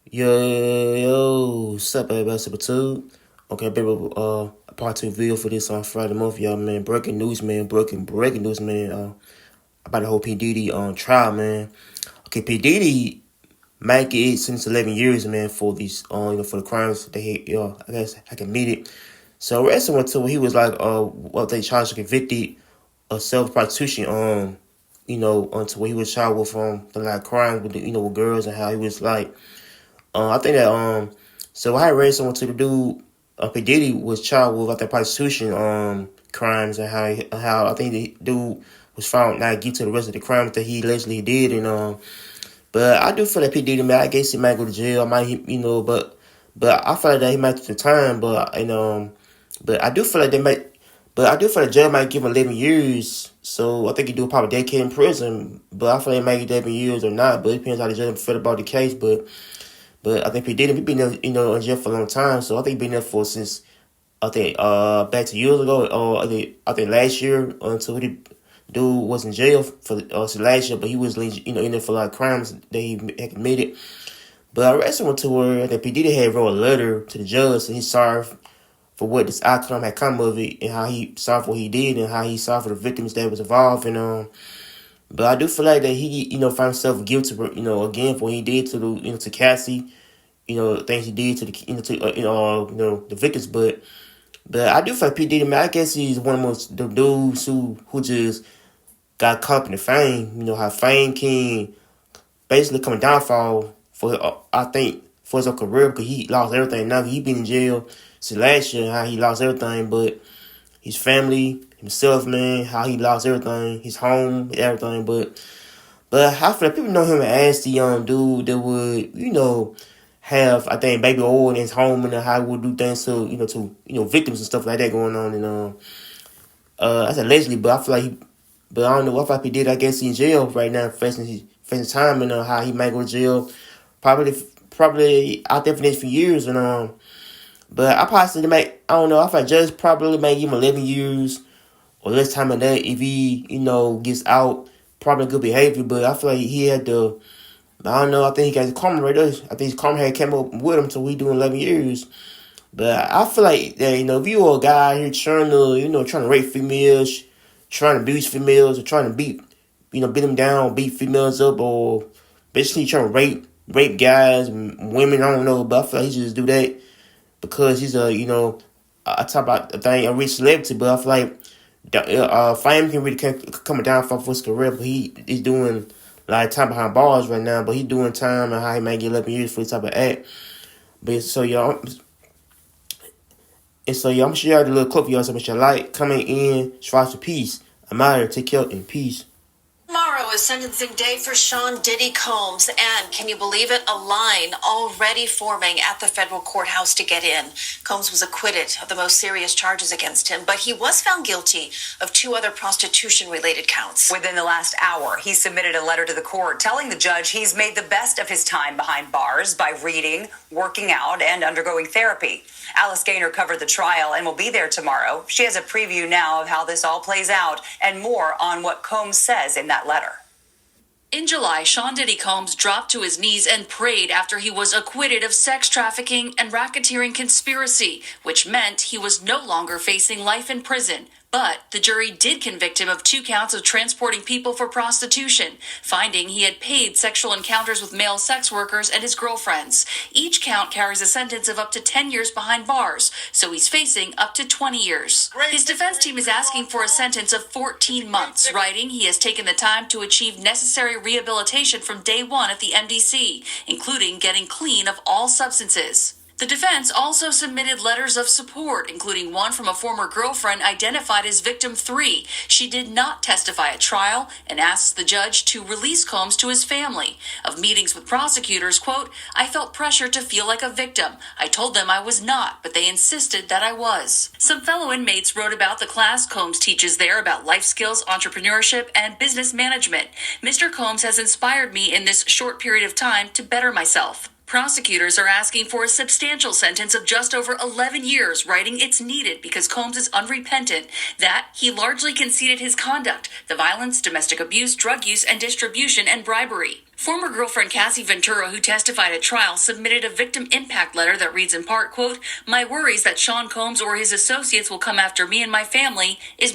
Yo, what's up, everybody? Two. Okay, baby, part two video for this on Friday month, y'all, man. Breaking news, man. Breaking news, man. About the whole P Diddy trial, man. Okay, P Diddy might get since 11 years, man, for these, for the crimes that he, I guess I committed. So, recently went to where he was like, what they charged convicted of self-prostitution, to where he was charged with the like crimes with with girls and how he was like. I think that so I read someone to the dude P Diddy was charged with the prostitution crimes and how I think the dude was found not guilty of the rest of the crimes that he allegedly did and but I do feel that P Diddy, man, I guess he might go to jail. I might but I feel like that he might do the time, but I do feel like the jail might give him 11 years. So I think he do probably a decade in prison. But I feel like he might get 11 years or not. But it depends how the judge feel about the case. But I think P Diddy, he been there, in jail for a long time. So I think he been there for since I think back to years ago. Or I think last year until the dude was in jail for last year, but he was in there for like crimes that he had committed. But I read someone to where I think P Diddy had wrote a letter to the judge and he's sorry for what this outcome had come of it and how he sorry for what he did and how he sorry for the victims that was involved and But I do feel like that he found himself guilty again for what he did to the to Cassie, things he did to the victims. But I do feel like P Diddy, man, I guess he's one of the dudes who just got caught up in the fame. You know how fame can basically come downfall for I think for his career because he lost everything. Now he been in jail since last year, how he lost everything, but his family, himself, man, how he lost everything, his home, everything. But I feel like people know him as the young dude that would have I think baby oil in his home and how he would do things to victims and stuff like that going on and that's allegedly, but I feel like but I don't know what he did. I guess he's in jail right now, facing time and how he might go to jail, probably out there for the next few years and But I possibly I don't know, I feel like judge probably might give him 11 years or less time than that if he gets out, probably good behavior. But I feel like he had to. I don't know. I think he got his karma right there. I think his karma had came up with him, so we doing 11 years. But I feel like that if you are a guy here trying to rape females, trying to abuse females, or trying to beat them down, beat females up, or basically trying to rape guys and women. I don't know, but I feel like he should just do that because he's I talk about a rich celebrity, but I feel like fame can really come down for his career, but he's doing a lot of time behind bars right now, but he's doing time and how he might get 11 years for this type of act. But so y'all, I'm sure y'all did a little clip for y'all, so make sure you like, comment in, strive for peace. I'm out here, take care, and peace. Tomorrow is sentencing day for Sean Diddy Combs, and can you believe it? A line already forming at the federal courthouse to get in. Combs was acquitted of the most serious charges against him, but he was found guilty of 2 other prostitution-related counts. Within the last hour, he submitted a letter to the court telling the judge he's made the best of his time behind bars by reading, working out, and undergoing therapy. Alice Gaynor covered the trial and will be there tomorrow. She has a preview now of how this all plays out and more on what Combs says in that letter. In July, Sean Diddy Combs dropped to his knees and prayed after he was acquitted of sex trafficking and racketeering conspiracy, which meant he was no longer facing life in prison. But the jury did convict him of 2 counts of transporting people for prostitution, finding he had paid sexual encounters with male sex workers and his girlfriends. Each count carries a sentence of up to 10 years behind bars, so he's facing up to 20 years. His defense team is asking for a sentence of 14 months, writing he has taken the time to achieve necessary rehabilitation from day one at the MDC, including getting clean of all substances. The defense also submitted letters of support, including one from a former girlfriend identified as victim 3. She did not testify at trial and asks the judge to release Combs to his family. Of meetings with prosecutors, quote, "I felt pressure to feel like a victim. I told them I was not, but they insisted that I was." Some fellow inmates wrote about the class Combs teaches there about life skills, entrepreneurship, and business management. "Mr. Combs has inspired me in this short period of time to better myself." Prosecutors are asking for a substantial sentence of just over 11 years, writing it's needed because Combs is unrepentant, that he largely conceded his conduct, the violence, domestic abuse, drug use, and distribution, and bribery. Former girlfriend Cassie Ventura, who testified at trial, submitted a victim impact letter that reads in part, quote, "My worries that Sean Combs or his associates will come after me and my family is